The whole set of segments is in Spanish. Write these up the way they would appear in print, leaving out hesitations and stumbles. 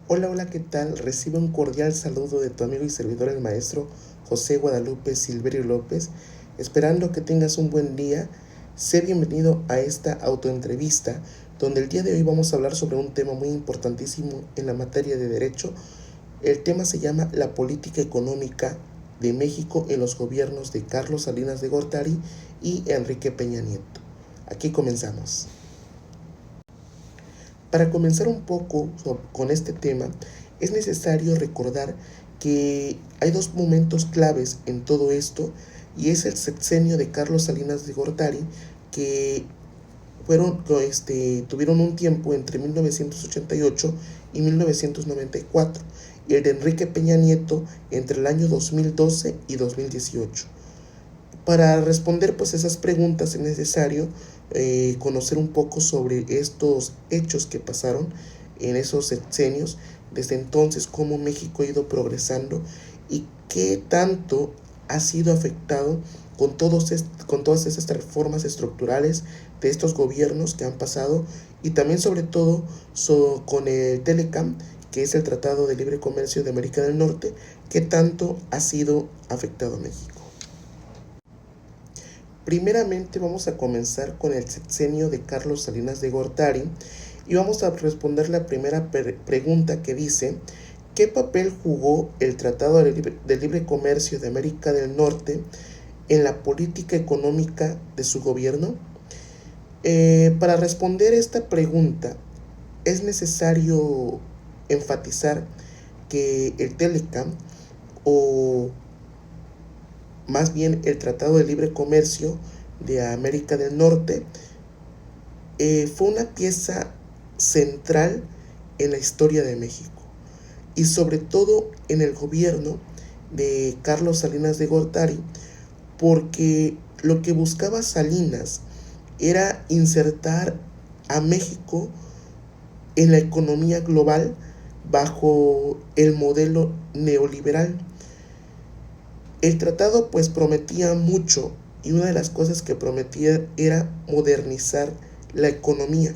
Hola, hola, ¿qué tal? Recibe un cordial saludo de tu amigo y servidor el maestro José Guadalupe Silverio López, esperando que tengas un buen día. Sé bienvenido a esta autoentrevista, donde el día de hoy vamos a hablar sobre un tema muy importantísimo en la materia de derecho. El tema se llama la política económica de México en los gobiernos de Carlos Salinas de Gortari y Enrique Peña Nieto. Aquí comenzamos. Para comenzar un poco con este tema, es necesario recordar que hay dos momentos claves en todo esto, y es el sexenio de Carlos Salinas de Gortari, que tuvieron un tiempo entre 1988 y 1994, y el de Enrique Peña Nieto entre el año 2012 y 2018. Para responder pues esas preguntas es necesario conocer un poco sobre estos hechos que pasaron en esos sexenios, desde entonces cómo México ha ido progresando y qué tanto ha sido afectado con todas estas reformas estructurales de estos gobiernos que han pasado, y también sobre todo con el Telecam, que es el Tratado de Libre Comercio de América del Norte, qué tanto ha sido afectado a México. Primeramente vamos a comenzar con el sexenio de Carlos Salinas de Gortari y vamos a responder la primera pregunta, que dice: ¿qué papel jugó el Tratado de Libre Comercio de América del Norte en la política económica de su gobierno? Para responder esta pregunta es necesario enfatizar que el Telecam, o más bien el Tratado de Libre Comercio de América del Norte, fue una pieza central en la historia de México, y sobre todo en el gobierno de Carlos Salinas de Gortari, porque lo que buscaba Salinas era insertar a México en la economía global bajo el modelo neoliberal. El tratado pues prometía mucho, y una de las cosas que prometía era modernizar la economía,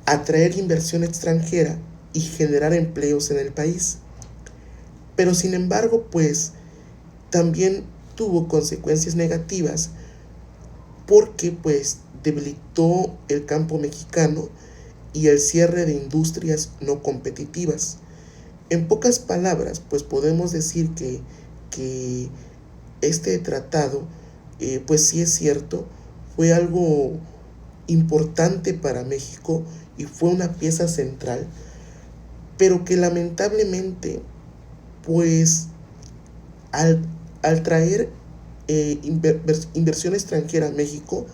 atraer inversión extranjera y generar empleos en el país. Pero sin embargo, pues también tuvo consecuencias negativas, porque pues debilitó el campo mexicano y el cierre de industrias no competitivas. En pocas palabras, pues podemos decir que este tratado, pues sí es cierto, fue algo importante para México y fue una pieza central, pero que lamentablemente, pues al, al traer inversión extranjera a México,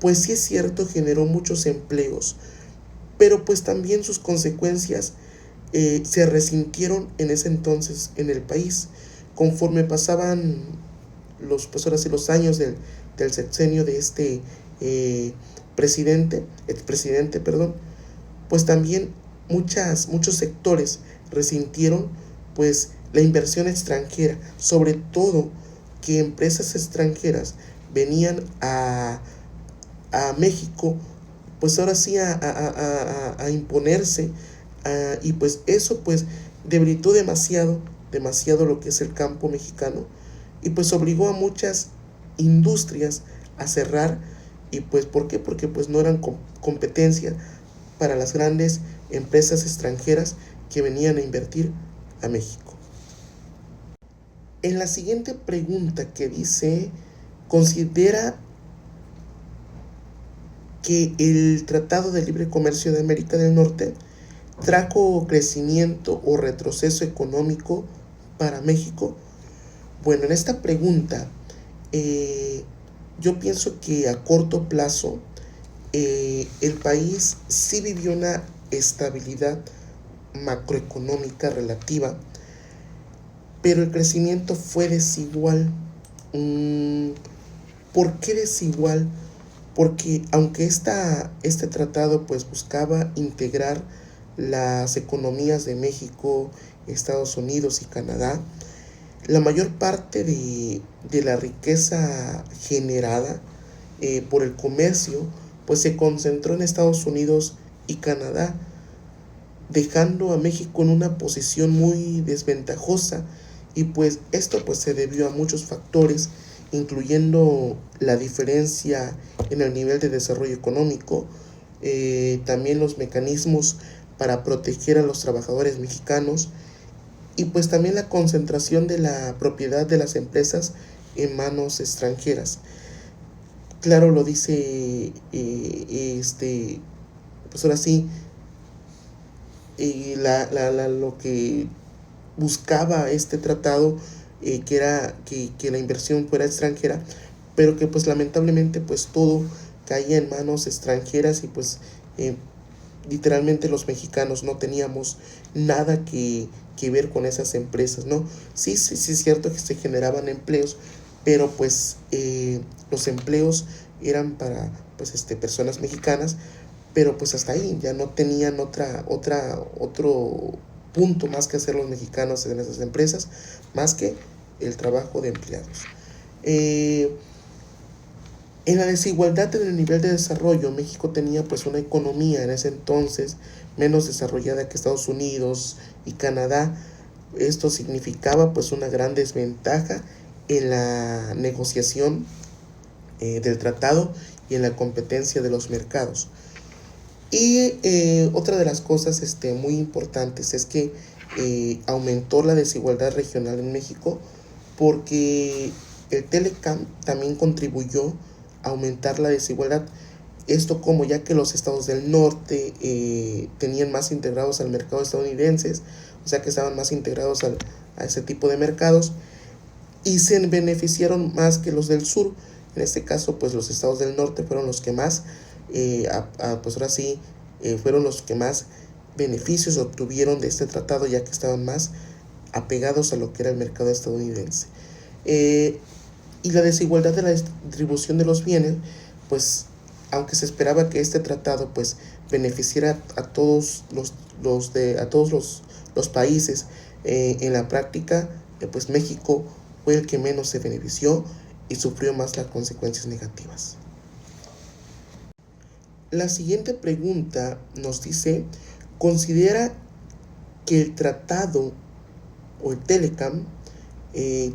pues sí es cierto, generó muchos empleos, pero pues también sus consecuencias se resintieron en ese entonces en el país. Conforme pasaban pues ahora sí, los años del sexenio de este expresidente, perdón, pues también muchos sectores resintieron pues la inversión extranjera, sobre todo que empresas extranjeras venían a México, pues ahora sí a imponerse, y pues eso pues debilitó demasiado lo que es el campo mexicano, y pues obligó a muchas industrias a cerrar. Y pues ¿por qué? Porque pues no eran competencia para las grandes empresas extranjeras que venían a invertir a México. En la siguiente pregunta, que dice: ¿considera que el Tratado de Libre Comercio de América del Norte trajo crecimiento o retroceso económico para México? Bueno, en esta pregunta yo pienso que a corto plazo el país sí vivió una estabilidad macroeconómica relativa, pero el crecimiento fue desigual. ¿Por qué desigual? Porque aunque este tratado pues buscaba integrar las economías de México, Estados Unidos y Canadá, la mayor parte de la riqueza generada por el comercio pues se concentró en Estados Unidos y Canadá. dejando a México en una posición muy desventajosa, y pues esto pues se debió a muchos factores, incluyendo la diferencia en el nivel de desarrollo económico, también los mecanismos para proteger a los trabajadores mexicanos, y pues también la concentración de la propiedad de las empresas en manos extranjeras. Claro, lo dice pues ahora sí, lo que buscaba este tratado, que era que la inversión fuera extranjera, pero que pues lamentablemente pues todo caía en manos extranjeras, y pues literalmente los mexicanos no teníamos nada que ver con esas empresas, ¿no? Sí, sí, sí es cierto que se generaban empleos, pero pues los empleos eran para pues personas mexicanas, pero pues hasta ahí ya no tenían otro punto más que hacer los mexicanos en esas empresas, más que el trabajo de empleados. En la desigualdad en el nivel de desarrollo, México tenía pues una economía en ese entonces menos desarrollada que Estados Unidos y Canadá. Esto significaba pues una gran desventaja en la negociación del tratado y en la competencia de los mercados. Y otra de las cosas muy importantes es que aumentó la desigualdad regional en México, porque el Telecam también contribuyó a aumentar la desigualdad. Esto como ya que los estados del norte tenían más integrados al mercado estadounidense, o sea que estaban más integrados a ese tipo de mercados, y se beneficiaron más que los del sur. En este caso pues los estados del norte fueron los que más pues ahora sí fueron los que más beneficios obtuvieron de este tratado, ya que estaban más apegados a lo que era el mercado estadounidense. Y la desigualdad de la distribución de los bienes, pues aunque se esperaba que este tratado pues beneficiara a todos los países, en la práctica pues México fue el que menos se benefició y sufrió más las consecuencias negativas. La siguiente pregunta nos dice: ¿considera que el tratado o el Telecam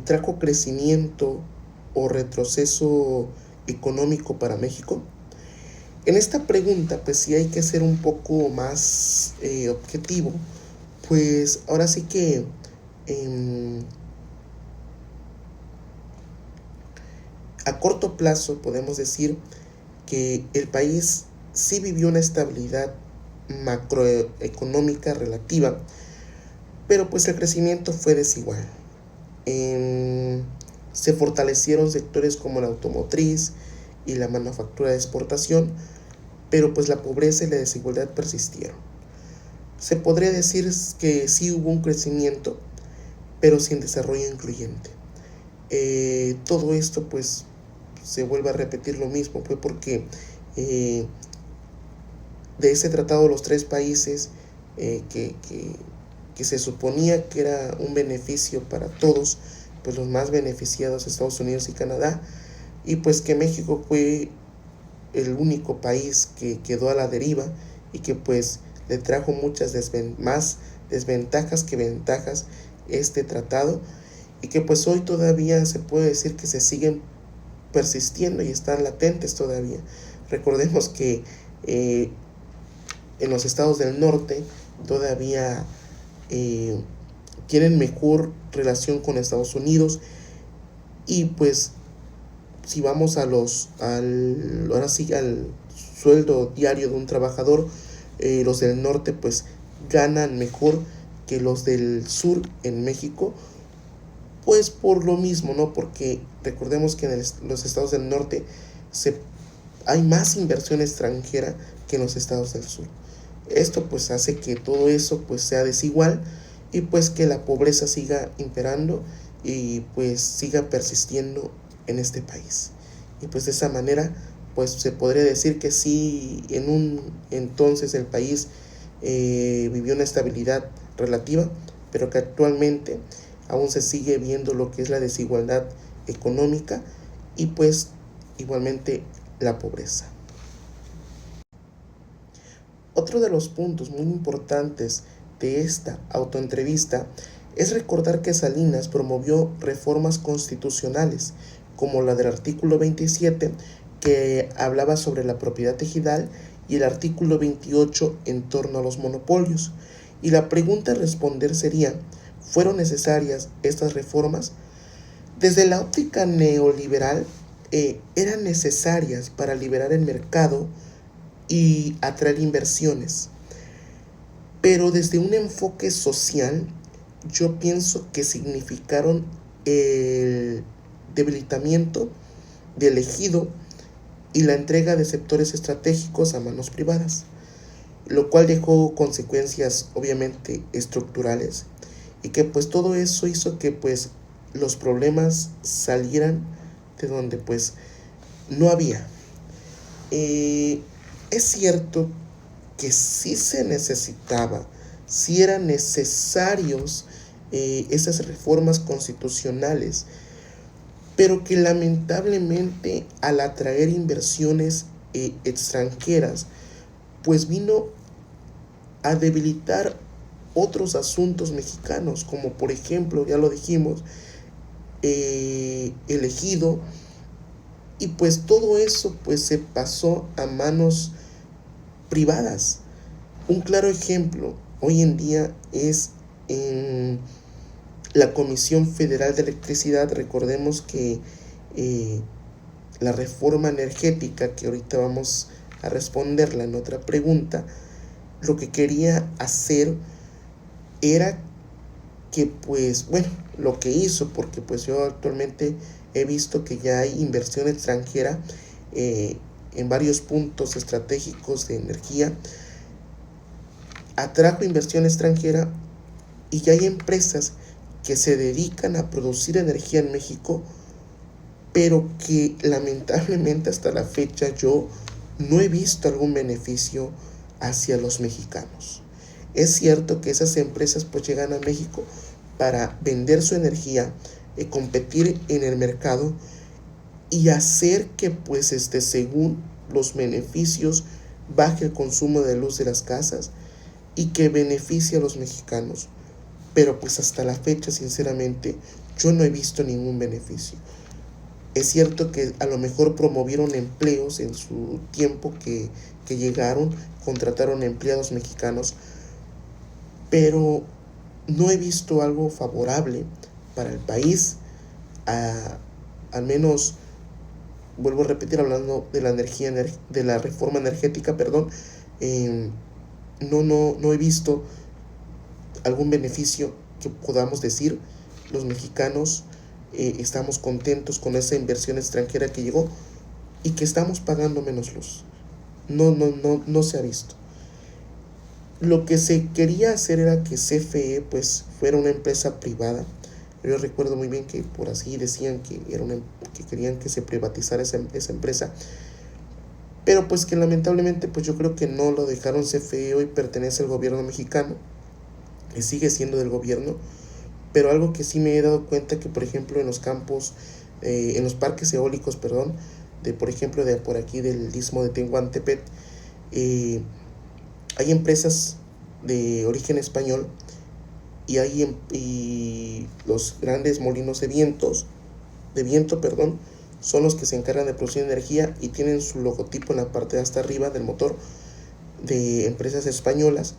trajo crecimiento o retroceso económico para México? En esta pregunta pues sí hay que ser un poco más objetivo, pues ahora sí que a corto plazo podemos decir que el país sí vivió una estabilidad macroeconómica relativa, pero pues el crecimiento fue desigual. Se fortalecieron sectores como la automotriz y la manufactura de exportación, pero pues la pobreza y la desigualdad persistieron. Se podría decir que sí hubo un crecimiento, pero sin desarrollo incluyente. Todo esto pues se vuelve a repetir lo mismo, fue porque de ese tratado los tres países que se suponía que era un beneficio para todos, pues los más beneficiados, Estados Unidos y Canadá, y pues que México fue el único país que quedó a la deriva, y que pues le trajo muchas más desventajas que ventajas este tratado, y que pues hoy todavía se puede decir que se siguen persistiendo y están latentes todavía. Recordemos que en los estados del norte todavía tienen mejor relación con Estados Unidos, y pues si vamos ahora sí al sueldo diario de un trabajador, los del norte pues ganan mejor que los del sur en México, pues por lo mismo, ¿no? Porque recordemos que en los estados del norte hay más inversión extranjera que en los estados del sur. Esto pues hace que todo eso pues sea desigual, y pues que la pobreza siga imperando y pues siga persistiendo en este país. Y pues de esa manera pues se podría decir que sí, en un entonces el país vivió una estabilidad relativa, pero que actualmente aún se sigue viendo lo que es la desigualdad económica, y pues igualmente la pobreza. Otro de los puntos muy importantes de esta autoentrevista es recordar que Salinas promovió reformas constitucionales, como la del artículo 27, que hablaba sobre la propiedad ejidal, y el artículo 28 en torno a los monopolios. Y la pregunta a responder sería, ¿fueron necesarias estas reformas? Desde la óptica neoliberal, eran necesarias para liberar el mercado y atraer inversiones. Pero desde un enfoque social, yo pienso que significaron el debilitamiento del ejido y la entrega de sectores estratégicos a manos privadas, lo cual dejó consecuencias obviamente estructurales, y que pues todo eso hizo que pues los problemas salieran de donde pues no había. Es cierto que sí se necesitaba, sí eran necesarios esas reformas constitucionales, pero que lamentablemente al atraer inversiones extranjeras, pues vino a debilitar otros asuntos mexicanos, como por ejemplo, ya lo dijimos, el ejido, y pues todo eso pues se pasó a manos privadas. Un claro ejemplo hoy en día es en la Comisión Federal de Electricidad. Recordemos que la reforma energética, que ahorita vamos a responderla en otra pregunta, lo que quería hacer era que pues bueno, lo que hizo, porque pues yo actualmente he visto que ya hay inversión extranjera en varios puntos estratégicos de energía, atrajo inversión extranjera y ya hay empresas que se dedican a producir energía en México, pero que lamentablemente hasta la fecha yo no he visto algún beneficio hacia los mexicanos. Es cierto que esas empresas pues llegan a México para vender su energía, competir en el mercado y hacer que pues según los beneficios baje el consumo de luz de las casas y que beneficie a los mexicanos. Pero pues hasta la fecha, sinceramente, yo no he visto ningún beneficio. Es cierto que a lo mejor promovieron empleos en su tiempo que llegaron, contrataron empleados mexicanos, pero no he visto algo favorable para el país, al menos, vuelvo a repetir, hablando de la energía, de la reforma energética, perdón, no he visto algún beneficio que podamos decir los mexicanos estamos contentos con esa inversión extranjera que llegó y que estamos pagando menos luz. No se ha visto. Lo que se quería hacer era que CFE pues fuera una empresa privada. Yo recuerdo muy bien que por así decían que que querían que se privatizara esa empresa, pero pues que lamentablemente pues yo creo que no lo dejaron. CFE hoy pertenece al gobierno mexicano, que sigue siendo del gobierno, pero algo que sí me he dado cuenta que por ejemplo en los campos, en los parques eólicos, perdón, de por ejemplo de por aquí del istmo de Tehuantepec, hay empresas de origen español y los grandes molinos de viento, son los que se encargan de producir energía y tienen su logotipo en la parte de hasta arriba del motor, de empresas españolas.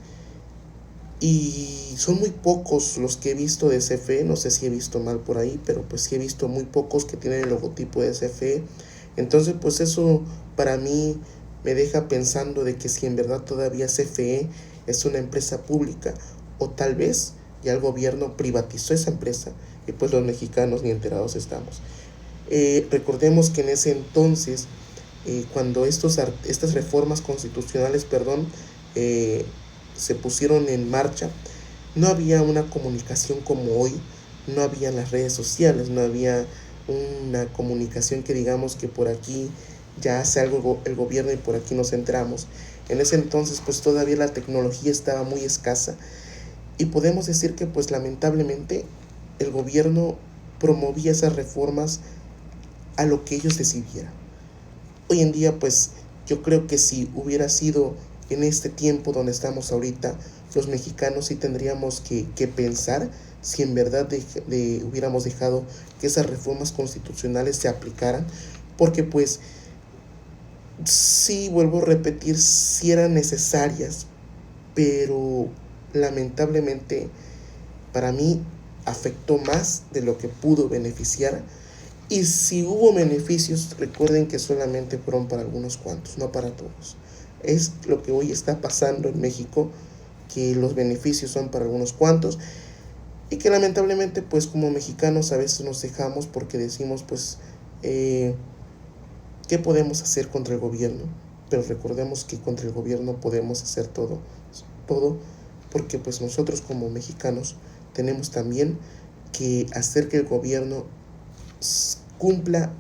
Y son muy pocos los que he visto de CFE, no sé si he visto mal por ahí, pero pues sí he visto muy pocos que tienen el logotipo de CFE. Entonces pues eso para mí me deja pensando de que si en verdad todavía CFE es una empresa pública, o tal vez ya el gobierno privatizó esa empresa y pues los mexicanos ni enterados estamos. Recordemos que en ese entonces, cuando estas reformas constitucionales, se pusieron en marcha, no había una comunicación como hoy, no había las redes sociales, no había una comunicación que digamos que por aquí ya hace algo el gobierno y por aquí nos enteramos. En ese entonces pues todavía la tecnología estaba muy escasa y podemos decir que pues lamentablemente el gobierno promovía esas reformas a lo que ellos decidieran. Hoy en día pues yo creo que si hubiera sido en este tiempo donde estamos ahorita, los mexicanos sí tendríamos que pensar si en verdad hubiéramos dejado que esas reformas constitucionales se aplicaran, porque pues sí, vuelvo a repetir, sí eran necesarias, pero lamentablemente para mí afectó más de lo que pudo beneficiar. Y si hubo beneficios, recuerden que solamente fueron para algunos cuantos, no para todos. Es lo que hoy está pasando en México, que los beneficios son para algunos cuantos y que lamentablemente pues como mexicanos a veces nos dejamos porque decimos pues ¿qué podemos hacer contra el gobierno? Pero recordemos que contra el gobierno podemos hacer todo, porque pues nosotros como mexicanos tenemos también que hacer que el gobierno cumpla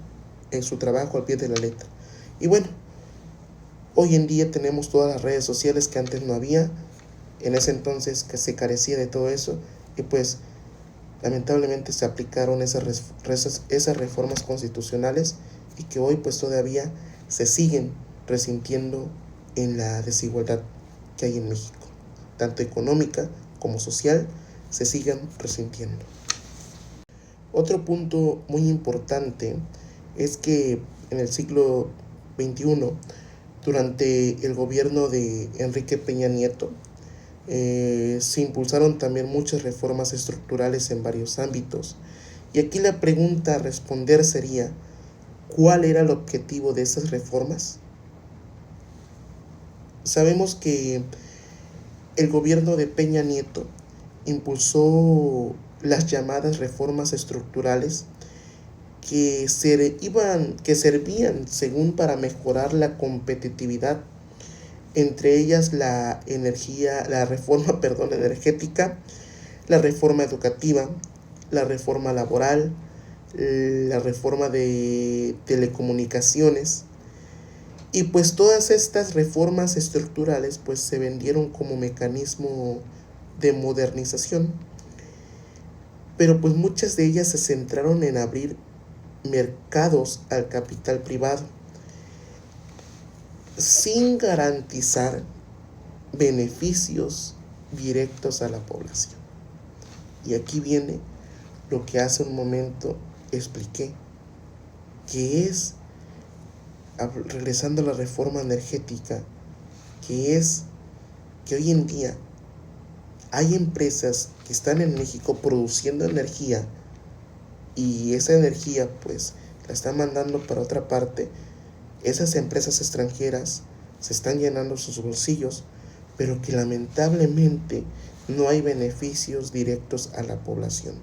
en su trabajo al pie de la letra. Y bueno, hoy en día tenemos todas las redes sociales que antes no había, en ese entonces que se carecía de todo eso, y pues lamentablemente se aplicaron esas reformas constitucionales y que hoy pues todavía se siguen resintiendo en la desigualdad que hay en México, tanto económica como social, se siguen resintiendo. Otro punto muy importante es que en el siglo XXI, durante el gobierno de Enrique Peña Nieto, se impulsaron también muchas reformas estructurales en varios ámbitos. Y aquí la pregunta a responder sería, ¿cuál era el objetivo de esas reformas? Sabemos que el gobierno de Peña Nieto impulsó las llamadas reformas estructurales que servían según para mejorar la competitividad, entre ellas la reforma energética, la reforma educativa, la reforma laboral, la reforma de telecomunicaciones. Y pues todas estas reformas estructurales pues se vendieron como mecanismo de modernización, pero pues muchas de ellas se centraron en abrir mercados al capital privado, sin garantizar beneficios directos a la población. Y aquí viene lo que hace un momento expliqué, que es, regresando a la reforma energética, que es que hoy en día hay empresas que están en México produciendo energía y esa energía pues la están mandando para otra parte. Esas empresas extranjeras se están llenando sus bolsillos, pero que lamentablemente no hay beneficios directos a la población.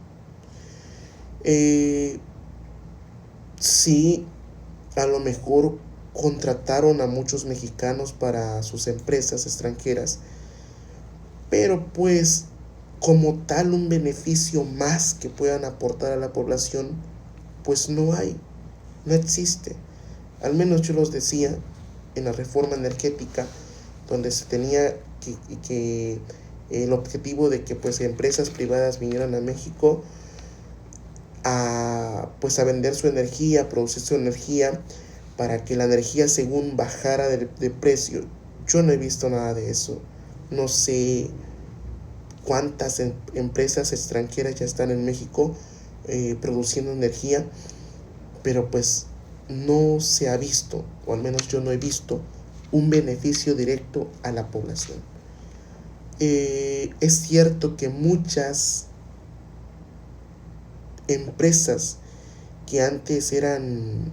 Sí, a lo mejor contrataron a muchos mexicanos para sus empresas extranjeras, pero pues como tal un beneficio más que puedan aportar a la población, pues no existe. Al menos yo los decía en la reforma energética, donde se tenía que el objetivo de que pues empresas privadas vinieran a México a vender su energía, a producir su energía, para que la energía según bajara de precio. Yo no he visto nada de eso. No sé cuántas empresas extranjeras ya están en México produciendo energía, pero pues no se ha visto, o al menos yo no he visto, un beneficio directo a la población. Es cierto que muchas empresas que antes eran,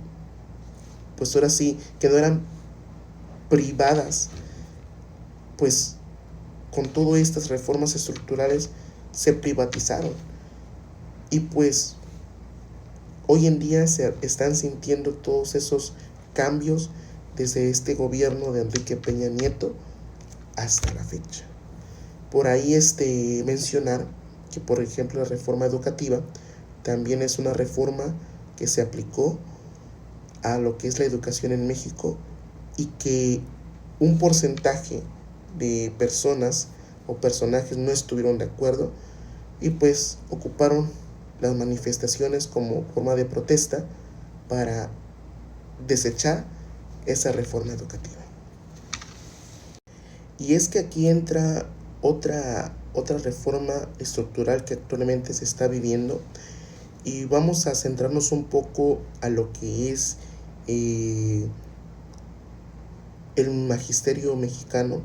pues ahora sí, que no eran privadas, pues con todas estas reformas estructurales se privatizaron. Y pues hoy en día se están sintiendo todos esos cambios desde este gobierno de Enrique Peña Nieto hasta la fecha. Por ahí mencionar que, por ejemplo, la reforma educativa también es una reforma que se aplicó a lo que es la educación en México y que un porcentaje de personas o personajes no estuvieron de acuerdo y pues ocuparon las manifestaciones como forma de protesta para desechar esa reforma educativa. Y es que aquí entra otra reforma estructural que actualmente se está viviendo, y vamos a centrarnos un poco a lo que es el magisterio mexicano,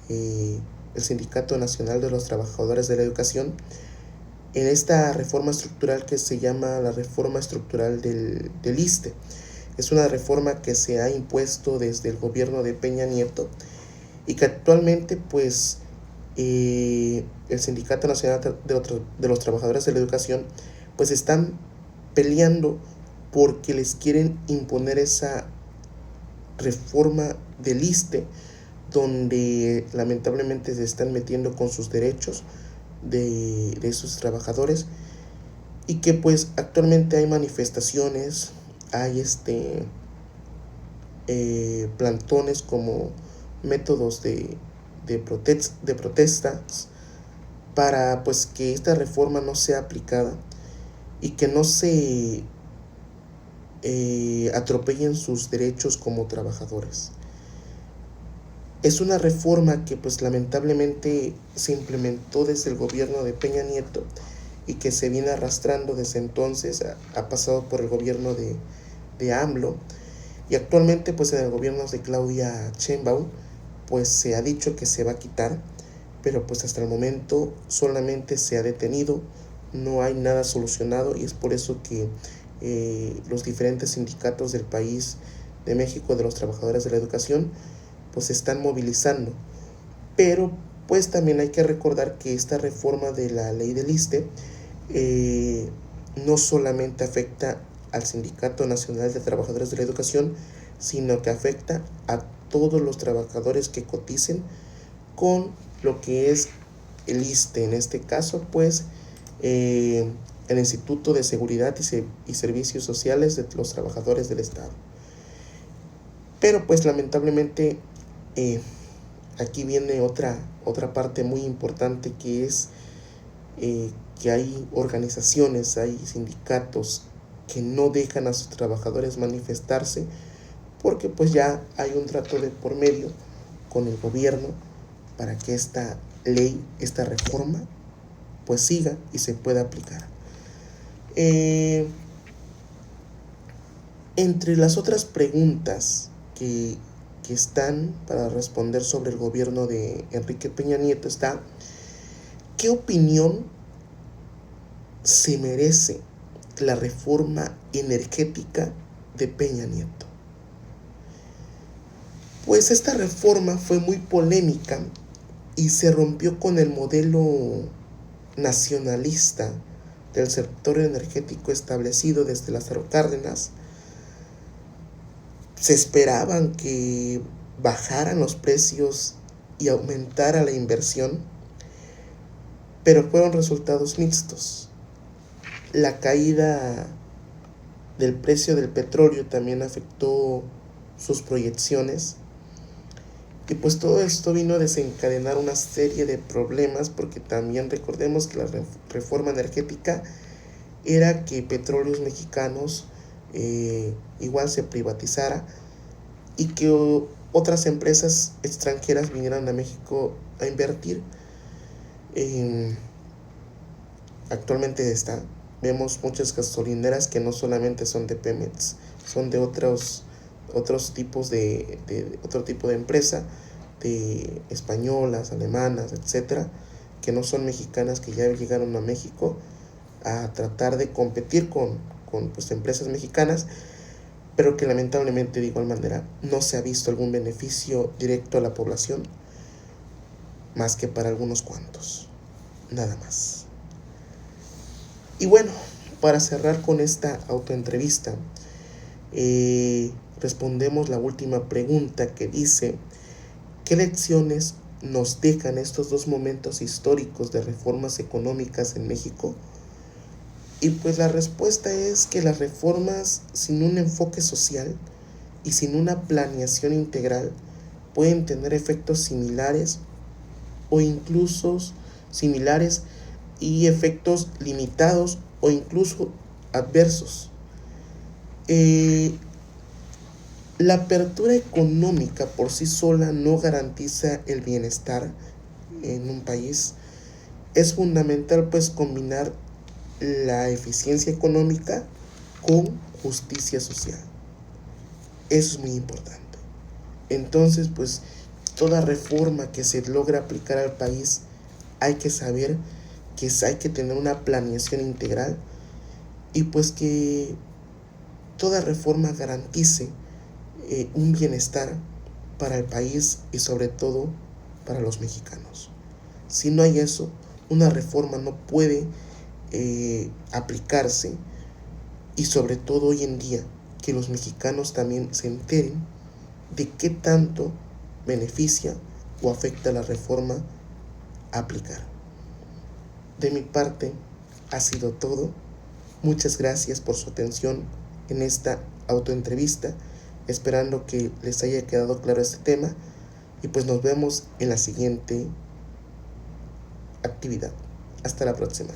el Sindicato Nacional de los Trabajadores de la Educación, en esta reforma estructural que se llama la reforma estructural del ISSSTE. Es una reforma que se ha impuesto desde el gobierno de Peña Nieto y que actualmente pues el Sindicato Nacional de los Trabajadores de la Educación pues están peleando porque les quieren imponer esa reforma del ISSSTE, donde lamentablemente se están metiendo con sus derechos de esos trabajadores, y que pues actualmente hay manifestaciones, hay plantones como métodos de protestas para pues que esta reforma no sea aplicada y que no se atropellen sus derechos como trabajadores. Es una reforma que pues lamentablemente se implementó desde el gobierno de Peña Nieto y que se viene arrastrando desde entonces, ha pasado por el gobierno de AMLO, y actualmente pues en el gobierno de Claudia Sheinbaum pues se ha dicho que se va a quitar, pero pues hasta el momento solamente se ha detenido, no hay nada solucionado, y es por eso que los diferentes sindicatos del país de México de los trabajadores de la educación pues se están movilizando. Pero pues también hay que recordar que esta reforma de la ley del ISSSTE no solamente afecta al Sindicato Nacional de Trabajadores de la Educación, sino que afecta a todos los trabajadores que coticen con lo que es el ISSSTE, en este caso pues el Instituto de Seguridad y Servicios Sociales de los Trabajadores del Estado. Pero pues lamentablemente aquí viene otra parte muy importante, que es que hay organizaciones, hay sindicatos que no dejan a sus trabajadores manifestarse, porque pues ya hay un trato de por medio con el gobierno para que esta ley, esta reforma pues siga y se pueda aplicar. Entre las otras preguntas que están para responder sobre el gobierno de Enrique Peña Nieto está: ¿qué opinión se merece la reforma energética de Peña Nieto? Pues esta reforma fue muy polémica y se rompió con el modelo nacionalista del sector energético establecido desde Lázaro Cárdenas. Se esperaban que bajaran los precios y aumentara la inversión, pero fueron resultados mixtos. La caída del precio del petróleo también afectó sus proyecciones, y pues todo esto vino a desencadenar una serie de problemas, porque también recordemos que la reforma energética era que Petróleos Mexicanos igual se privatizara y que otras empresas extranjeras vinieran a México a invertir. Actualmente vemos muchas gasolineras que no solamente son de Pemex, son de otro tipo de empresa, de españolas, alemanas, etcétera, que no son mexicanas, que ya llegaron a México a tratar de competir con pues, empresas mexicanas, pero que lamentablemente de igual manera no se ha visto algún beneficio directo a la población, más que para algunos cuantos, nada más. Y bueno, para cerrar con esta autoentrevista, respondemos la última pregunta, que dice: ¿qué lecciones nos dejan estos dos momentos históricos de reformas económicas en México? Y pues la respuesta es que las reformas sin un enfoque social y sin una planeación integral pueden tener efectos similares o incluso similares, y efectos limitados o incluso adversos. La apertura económica por sí sola no garantiza el bienestar en un país. Es fundamental pues combinar la eficiencia económica con justicia social. Eso es muy importante. Entonces, pues toda reforma que se logra aplicar al país, hay que saber que hay que tener una planeación integral y pues que toda reforma garantice un bienestar para el país y sobre todo para los mexicanos. Si no hay eso, una reforma no puede aplicarse y sobre todo hoy en día que los mexicanos también se enteren de qué tanto beneficia o afecta la reforma a aplicar. De mi parte ha sido todo. Muchas gracias por su atención en esta autoentrevista, esperando que les haya quedado claro este tema y pues nos vemos en la siguiente actividad. Hasta la próxima.